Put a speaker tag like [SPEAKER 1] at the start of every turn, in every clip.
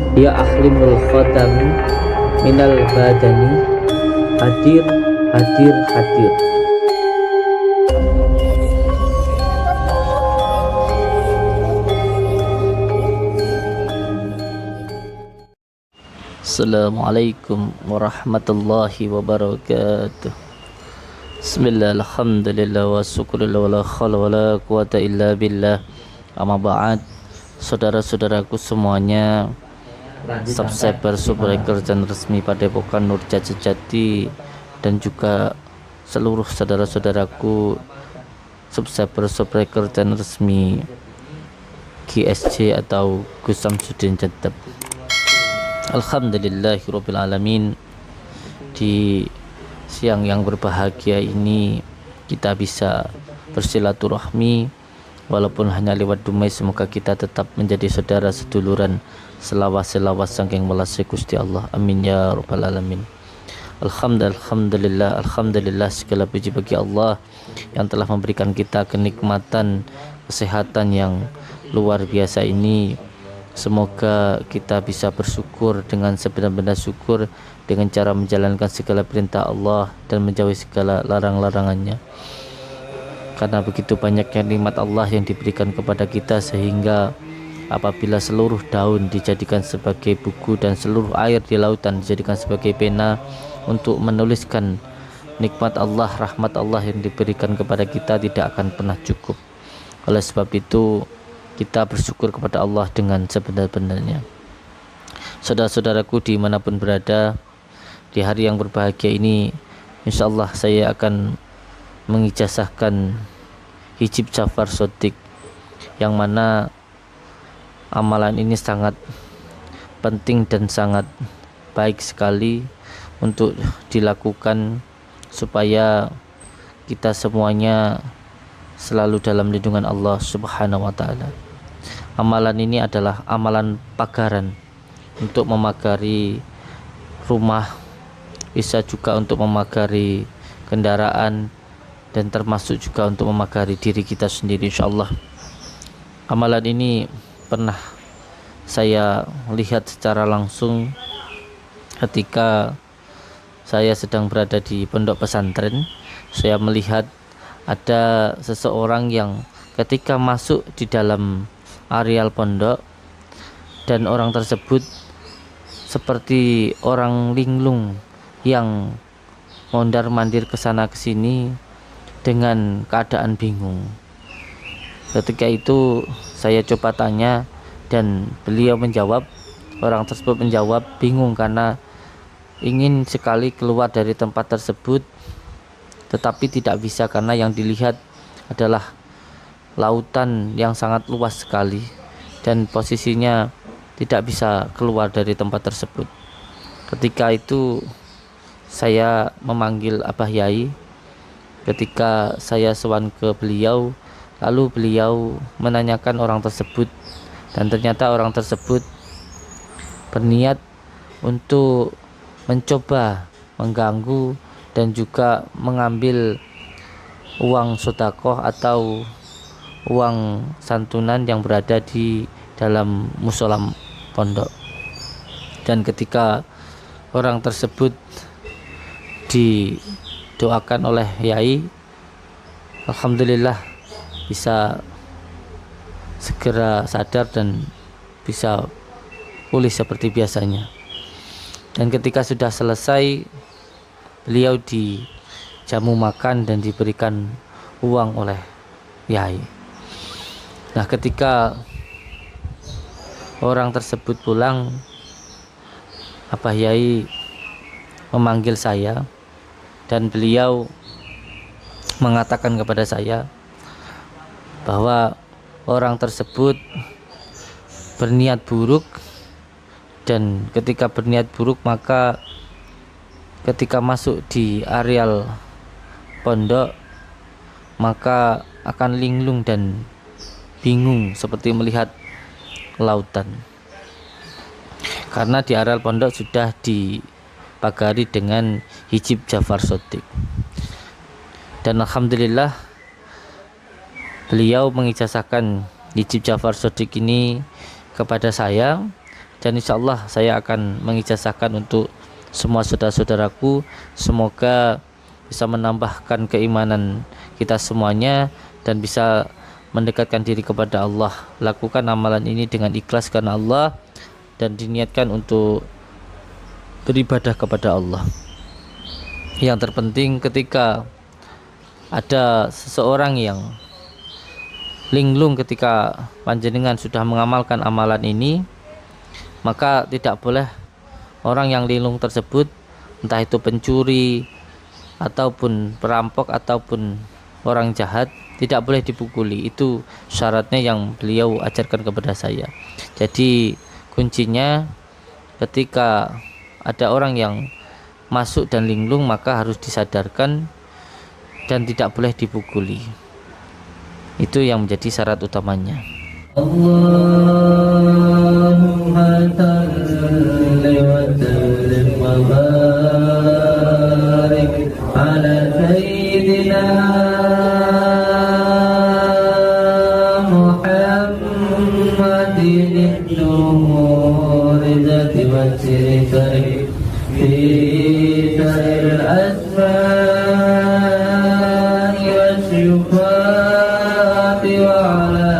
[SPEAKER 1] Ya ahlimul khatami minal badani, hadir hadir hadir.
[SPEAKER 2] Assalamualaikum warahmatullahi wabarakatuh. Bismillah, alhamdulillah, wa syukurillah, wa la khawla wa la quwata illa billah. Amma ba'd. Saudara-saudaraku semuanya, subscriber channel resmi Padepokan Nurjat Sejati, dan juga seluruh saudara-saudaraku subscriber channel resmi GSJ atau Gus Samsudin Jadab. Alhamdulillahirabbil alamin. Di siang yang berbahagia ini kita bisa bersilaturahmi walaupun hanya lewat dumai. Semoga kita tetap menjadi saudara seduluran, selawas saking welas Gusti Allah. Amin ya rabbal alamin. Alhamdulillah, segala puji bagi Allah yang telah memberikan kita kenikmatan kesehatan yang luar biasa ini. Semoga kita bisa bersyukur dengan sebenar-benar syukur, dengan cara menjalankan segala perintah Allah dan menjauhi segala larang-larangannya. Karena begitu banyaknya nikmat Allah yang diberikan kepada kita, sehingga apabila seluruh daun dijadikan sebagai buku dan seluruh air di lautan dijadikan sebagai pena untuk menuliskan nikmat Allah, rahmat Allah yang diberikan kepada kita, tidak akan pernah cukup. Oleh sebab itu kita bersyukur kepada Allah dengan sebenar-benarnya. Saudara-saudaraku dimanapun berada, di hari yang berbahagia ini insyaallah saya akan mengijazahkan hijib Ja'far Shadiq, yang mana amalan ini sangat penting dan sangat baik sekali untuk dilakukan supaya kita semuanya selalu dalam lindungan Allah Subhanahu wa taala. Amalan ini adalah amalan pagaran untuk memagari rumah, bisa juga untuk memagari kendaraan, dan termasuk juga untuk memagari diri kita sendiri insyaallah. Amalan ini pernah saya lihat secara langsung ketika saya sedang berada di pondok pesantren. Saya melihat ada seseorang yang ketika masuk di dalam areal pondok, dan orang tersebut seperti orang linglung yang mondar-mandir ke sana ke sini dengan keadaan bingung. Ketika itu saya coba tanya dan beliau menjawab, orang tersebut menjawab bingung karena ingin sekali keluar dari tempat tersebut, tetapi tidak bisa karena yang dilihat adalah lautan yang sangat luas sekali dan posisinya tidak bisa keluar dari tempat tersebut. Ketika itu saya memanggil Abah Yai. Ketika saya sowan ke beliau, lalu beliau menanyakan orang tersebut, dan ternyata orang tersebut berniat untuk mencoba mengganggu dan juga mengambil uang sedekah atau uang santunan yang berada di dalam musola pondok. Dan ketika orang tersebut didoakan oleh Yai, alhamdulillah bisa segera sadar dan bisa pulih seperti biasanya. Dan ketika sudah selesai, beliau dijamu makan dan diberikan uang oleh Yai. Nah, ketika orang tersebut pulang, Abah Yai memanggil saya dan beliau mengatakan kepada saya bahwa orang tersebut berniat buruk, dan ketika berniat buruk maka ketika masuk di areal pondok maka akan linglung dan bingung seperti melihat lautan, karena di areal pondok sudah dipagari dengan hijib Ja'far Shadiq. Dan alhamdulillah beliau mengijazahkan hijib Ja'far Shadiq ini kepada saya dan insya Allah saya akan mengijazahkan untuk semua saudara-saudaraku. Semoga bisa menambahkan keimanan kita semuanya dan bisa mendekatkan diri kepada Allah. Lakukan amalan ini dengan ikhlas karena Allah dan diniatkan untuk beribadah kepada Allah. Yang terpenting ketika ada seseorang yang linglung ketika panjenengan sudah mengamalkan amalan ini, maka tidak boleh orang yang linglung tersebut, entah itu pencuri ataupun perampok ataupun orang jahat, tidak boleh dipukuli. Itu syaratnya yang beliau ajarkan kepada saya. Jadi kuncinya ketika ada orang yang masuk dan linglung, maka harus disadarkan dan tidak boleh dipukuli. Itu yang menjadi syarat utamanya.
[SPEAKER 1] Allahumma salli wa sallim wa barik ala sayyidina Muhammadin nur zati wa sirri fi sa'il asma'i wa sifati wa ala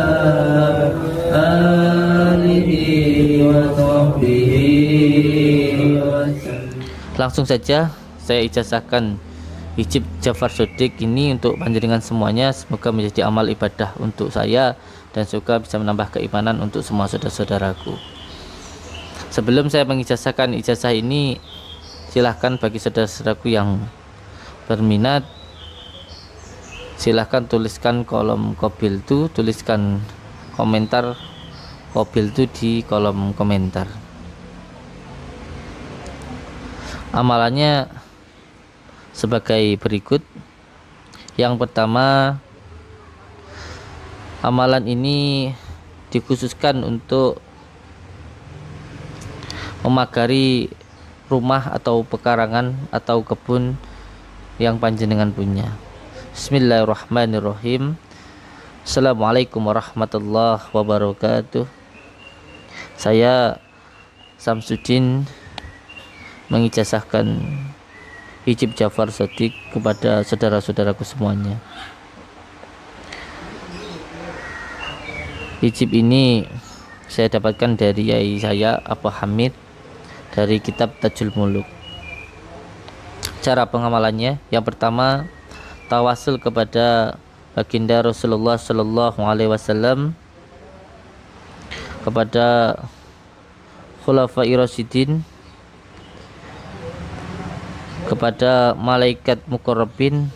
[SPEAKER 1] alihi wa sahbihi wa sallam.
[SPEAKER 2] Langsung saja saya ijazahkan hijab Ja'far Shadiq ini untuk panjenengan semuanya. Semoga menjadi amal ibadah untuk saya dan semoga bisa menambah keimanan untuk semua saudara-saudaraku. Sebelum saya mengijazahkan ijazah ini, silahkan bagi saudara-saudaraku yang berminat, silahkan tuliskan kolom kobil itu, tuliskan komentar kobil itu di kolom komentar. Amalannya sebagai berikut. Yang pertama, amalan ini dikhususkan untuk memagari rumah atau pekarangan atau kebun yang panjenengan punya. Bismillahirrahmanirrahim. Assalamualaikum warahmatullahi wabarakatuh. Saya Samsudin mengijazahkan hijab Ja'far Shadiq kepada saudara-saudaraku semuanya. Hijab ini saya dapatkan dari yai saya Abu Hamid dari kitab Tajul Muluk. Cara pengamalannya, yang pertama, tawasul kepada baginda Rasulullah Sallallahu Alaihi Wasallam, kepada Khulafa'i Rasyidin, kepada malaikat muqarrabin,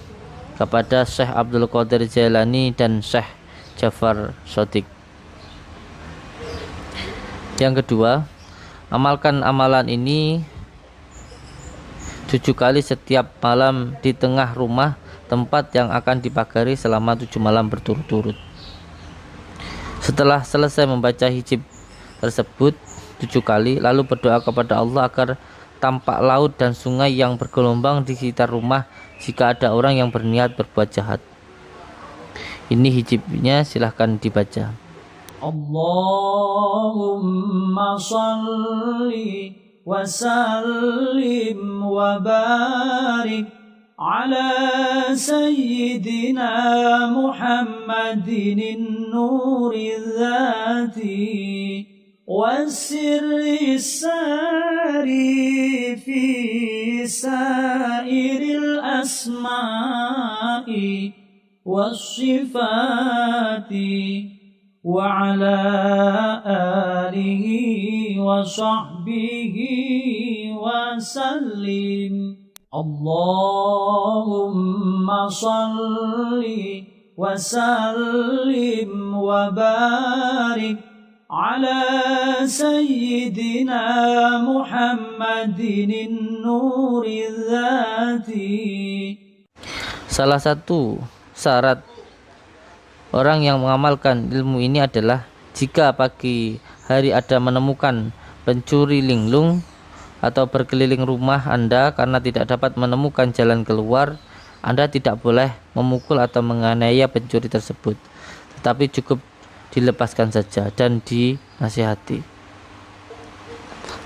[SPEAKER 2] kepada Syekh Abdul Qadir Jailani dan Syekh Ja'far Shadiq. Yang kedua, amalkan amalan ini 7 kali setiap malam di tengah rumah tempat yang akan dipagari selama 7 malam berturut-turut. Setelah selesai membaca hijab tersebut 7 kali, lalu berdoa kepada Allah agar tampak laut dan sungai yang bergelombang di sekitar rumah jika ada orang yang berniat berbuat jahat. Ini hijabnya, silahkan dibaca.
[SPEAKER 3] Allahumma salli wa sallim wa barik ala sayyidina Muhammadin nuri dhati wasirri sari fi sairil asma'i wassifati wa ala alihi wa sahbihi wa sallim. Allahumma salli wa sallim wa barik ala sayyidina Muhammadin nuri dhati.
[SPEAKER 2] Salah satu syarat orang yang mengamalkan ilmu ini adalah jika pagi hari ada menemukan pencuri linglung atau berkeliling rumah Anda karena tidak dapat menemukan jalan keluar, Anda tidak boleh memukul atau menganiaya pencuri tersebut, tetapi cukup dilepaskan saja dan dinasihati.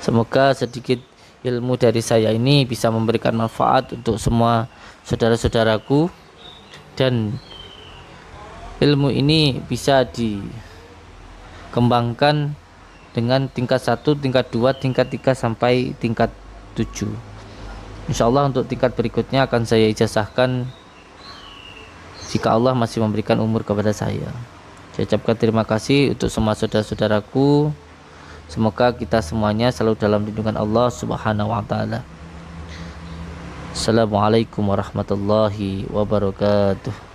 [SPEAKER 2] Semoga sedikit ilmu dari saya ini bisa memberikan manfaat untuk semua saudara-saudaraku, dan ilmu ini bisa dikembangkan dengan tingkat 1, tingkat 2, tingkat 3 sampai tingkat 7. Insyaallah untuk tingkat berikutnya akan saya ijazahkan jika Allah masih memberikan umur kepada saya. Saya ucapkan terima kasih untuk semua saudara-saudaraku. Semoga kita semuanya selalu dalam lindungan Allah Subhanahu wa taala. Assalamualaikum warahmatullahi wabarakatuh.